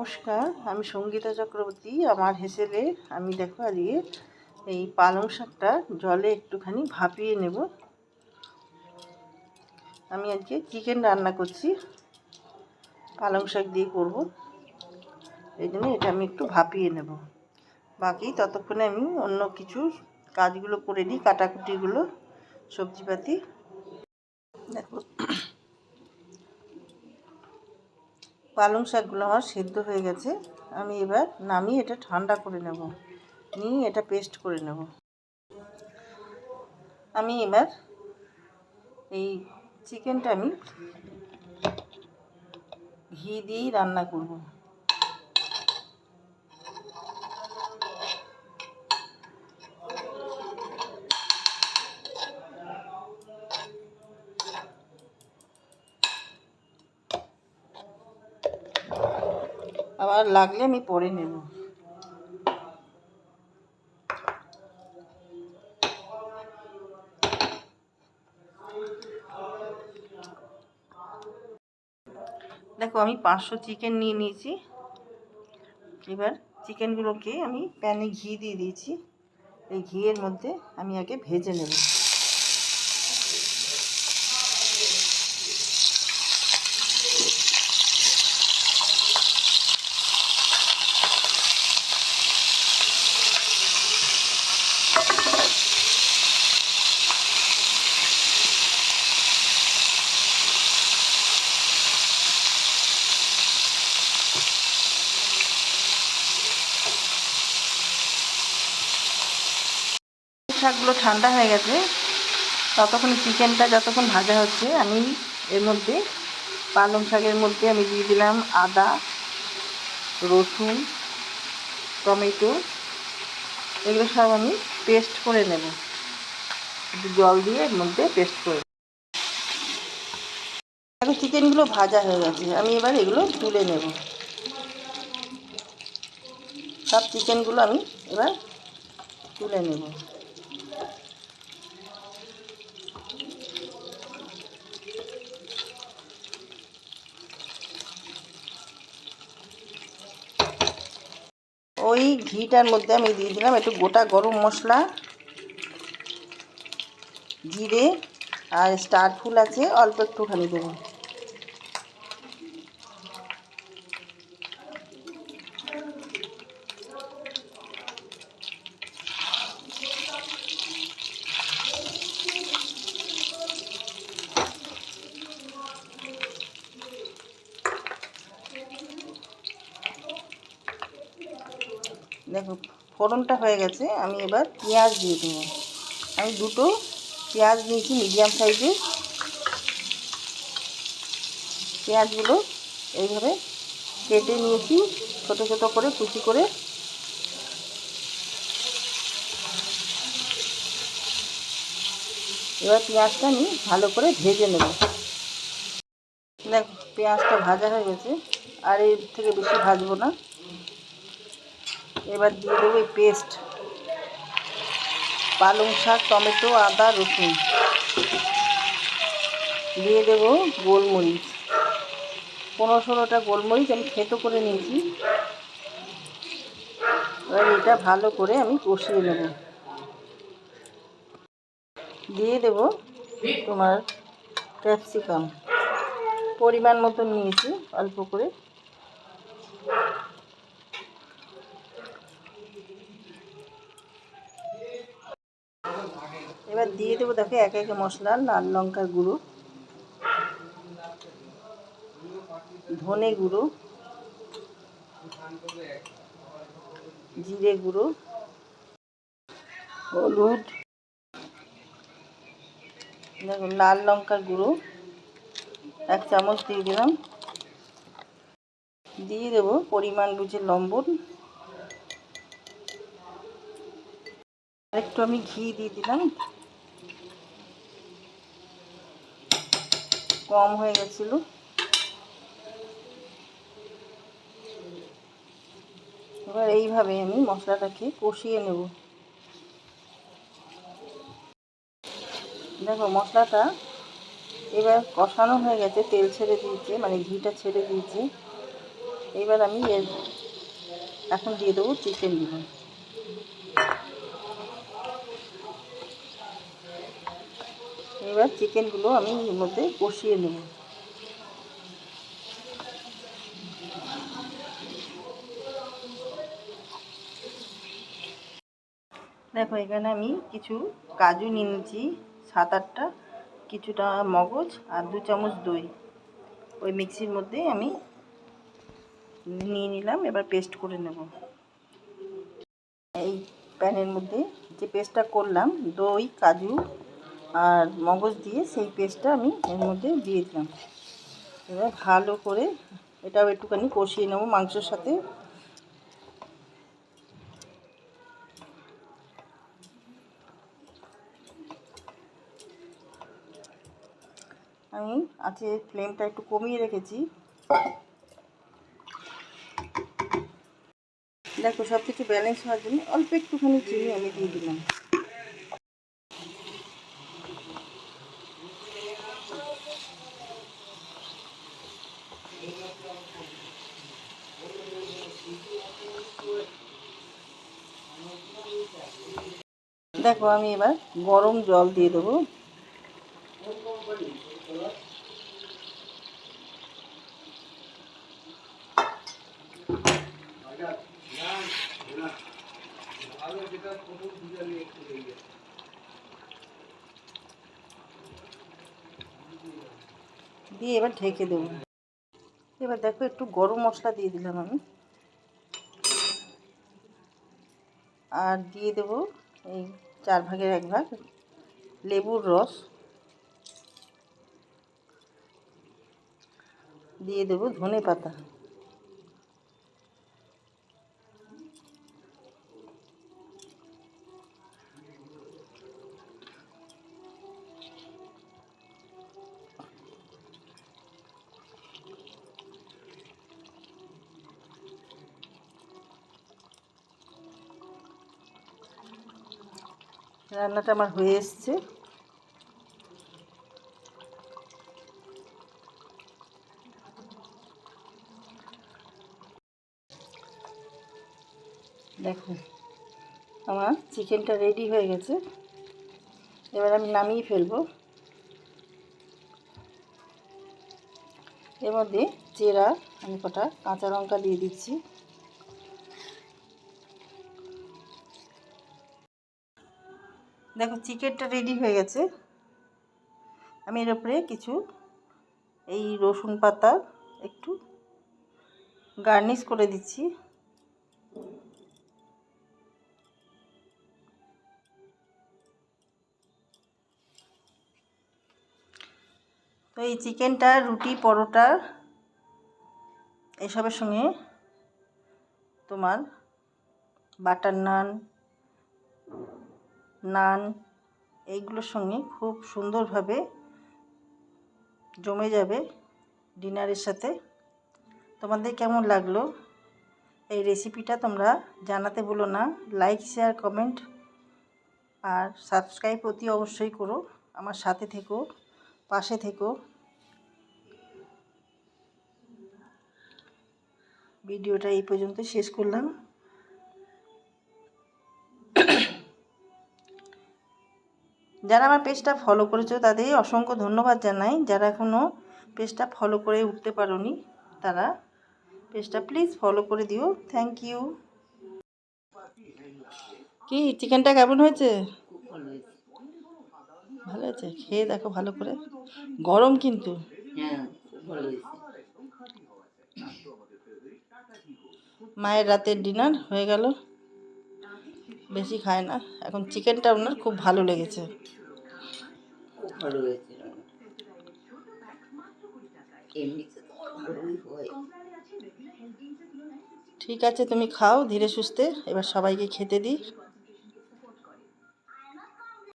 নমস্কার, আমি সঙ্গীতা চক্রবর্তী। আমার হেসেলে আমি দেখো আজকে এই পালং শাকটা জলে একটুখানি ভাপিয়ে নেব। আমি আজকে চিকেন রান্না করছি, পালং শাক দিয়ে করব, এই জন্য এটা আমি একটু ভাপিয়ে নেব। বাকি ততক্ষণে আমি অন্য কিছু কাজগুলো করে নিই, কাটাকুটিগুলো, সবজিপাতি। দেখো পালং শাকগুলো আমার সেদ্ধ হয়ে গেছে। আমি এবার নামিয়ে এটা ঠান্ডা করে নেব, নিয়ে এটা পেস্ট করে নেব। আমি এবার এই চিকেনটা আমি ঘি দিয়েই রান্না করব। আবার লাগলে আমি পরে নেব। দেখো আমি 500 চিকেন নিয়ে নিয়েছি। এবার চিকেনগুলোকে আমি প্যানে ঘি দিয়ে দিয়েছি। এই ঘিয়ের মধ্যে আমি আগে ভেজে নেব। শাকগুলো ঠান্ডা হয়ে গেছে। ততক্ষণ চিকেনটা যতক্ষণ ভাজা হচ্ছে, আমি এর মধ্যে পালং শাকের মধ্যে আমি দিয়ে দিলাম আদা, রসুন, টমেটো, এগুলো সব আমি পেস্ট করে নেব। একটু জল দিয়ে এর মধ্যে পেস্ট করে দেখো চিকেনগুলো ভাজা হয়ে গেছে। আমি এবার এগুলো তুলে নেব। সব চিকেনগুলো আমি এবার তুলে নেব। ওই ঘিটার মধ্যে আমি দিয়ে দিলাম একটু গোটা গরম মশলা, জিরে, আর স্টার ফুল আছে অল্প একটুখানি দেবো। দেখো ফোড়নটা হয়ে গেছে। আমি এবার পেঁয়াজ দিয়ে দেবো। আমি দুটো পেঁয়াজ নিয়েছি মিডিয়াম সাইজের। পেঁয়াজগুলো এইভাবে কেটে নিয়েছি ছোটো ছোটো করে, কুচি করে। এবার পেঁয়াজটা আমি ভালো করে ভেজে নেব। দেখো পেঁয়াজটা ভাজা হয়ে গেছে, আর এর থেকে বেশি ভাজবো না। এবার দিয়ে দেবো এই পেস্ট, পালং শাক, টমেটো, আদা, রসুন। দিয়ে দেবো গোলমরিচ, 15-16টা গোলমরিচ আমি থেতো করে নিয়েছি। এবার এটা ভালো করে আমি কষিয়ে নেব। দিয়ে দেব তোমার ক্যাপসিকাম, পরিমাণ মতন নিয়েছি, অল্প করে। এবার দিয়ে দেবো দেখো এক এক মশলা, লাল লঙ্কার গুঁড়ো, ধনে গুঁড়ো, জিরে গুঁড়ো, হলুদ, দেখো লাল লঙ্কার গুঁড়ো 1 চামচ দিয়ে দিলাম। দিয়ে দেবো পরিমাণ বুঝে লবণ। আরেকটু আমি ঘি দিয়ে দিলাম, কম হয়ে গেছিলো। এবার এইভাবে আমি মশলাটাকে কষিয়ে নেব। দেখো মশলাটা এবার কষানো হয়ে গেছে, তেল ছেড়ে দিয়েছে, মানে ঘিটা ছেড়ে দিয়েছে। এবার আমি এখন দিয়ে দেবো চিকেনগুলো। এবার চিকেনগুলো আমি এর মধ্যে কষিয়ে নেব। দেখো এখানে আমি কিছু কাজু নিয়ে নিয়েছি 7-8টা, কিছুটা মগজ আর 2 চামচ দই ওই মিক্সির মধ্যে আমি নিয়ে নিলাম। এবার পেস্ট করে নেব। এই প্যানের মধ্যে যে পেস্টটা করলাম দই কাজু আর মগজ দিয়ে, সেই পেস্টটা আমি এর মধ্যে দিয়ে দিলাম। এবার ভালো করে এটাও একটুখানি কষিয়ে নেব মাংসের সাথে। আমি আছে ফ্লেমটা একটু কমিয়ে রেখেছি। দেখো সব কিছু ব্যালেন্স হওয়ার জন্য অল্প একটুখানি চিনি আমি দিয়ে দিলাম। দেখো আমি এবার গরম জল দিয়ে দেবো। দিয়ে এবার ঢেকে দেবো। এবার দেখো একটু গরম মশলা দিয়ে দিলাম আমি, আর দিয়ে দেবো এই 1/4 লেবুর রস, দিয়ে দেবো ধনে পাতা, রান্নাটা আমার হয়ে এসছে। দেখো আমার চিকেনটা রেডি হয়ে গেছে। এবার আমি নামিয়ে ফেলবো। এর মধ্যে চেরা আমি কটা কাঁচা লঙ্কা দিয়ে দিচ্ছি। দেখো চিকেনটা রেডি হয়ে গেছে। আমি এর উপরে কিছু এই রসুন পাতা একটু গার্নিশ করে দিচ্ছি। তো এই চিকেনটা রুটি পরোটা এসবের সঙ্গে, তোমার বাটার নান নান এইগুলোর সঙ্গে খুব সুন্দরভাবে জমে যাবে ডিনারের সাথে। তোমাদের কেমন লাগলো এই রেসিপিটা তোমরা জানাতে ভুলো না। লাইক শেয়ার কমেন্ট আর সাবস্ক্রাইব অতি অবশ্যই করো। আমার সাথে থেকো, পাশে থেকো। ভিডিওটা এই পর্যন্ত শেষ করলাম। যারা আমার পেজটা ফলো করেছো তাদের অসংখ্য ধন্যবাদ জানাই। যারা এখনও পেজটা ফলো করে উঠতে পারোনি তারা পেজটা প্লিজ ফলো করে দিও। Thank you. কি চিকেনটা কেমন হয়েছে? ভালো হয়েছে? খেয়ে দেখো ভালো করে। গরম কিন্তু। মায়ের রাতের ডিনার হয়ে গেল। বেশি খায় না এখন। চিকেনটা ওনার খুব ভালো লেগেছে। ঠিক আছে, তুমি খাও ধীরে সুস্থে। এবার সবাইকে খেতে দিই।